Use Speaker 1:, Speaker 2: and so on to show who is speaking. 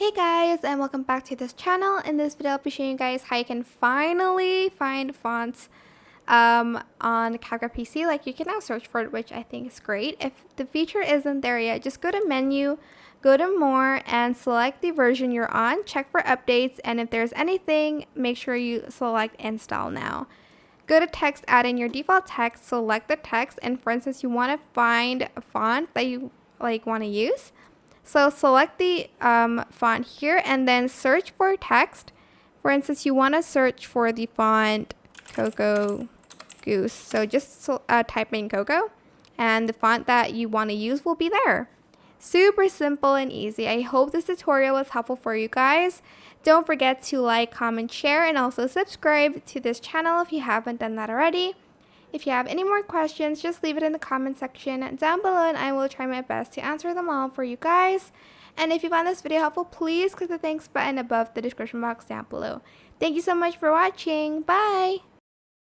Speaker 1: Hey guys, and welcome back to this channel. In this video I'll be showing you guys how you can finally find fonts on CapCut PC. Like, you can now search for it, which I think is great. If the feature isn't there yet, just go to menu, go to more, and select the version you're on. Check for updates, and if there's anything, make sure you select install now. Go to text, add in your default text, select the text, and for instance you want to find a font that you want to use. So select the font here and then search for text. For instance, you want to search for the font Cocoa Goose. So just type in Cocoa and the font that you want to use will be there. Super simple and easy. I hope this tutorial was helpful for you guys. Don't forget to like, comment, share, and also subscribe to this channel if you haven't done that already. If you have any more questions, just leave it in the comment section down below and I will try my best to answer them all for you guys. And if you found this video helpful, please click the thanks button above the description box down below. Thank you so much for watching. Bye!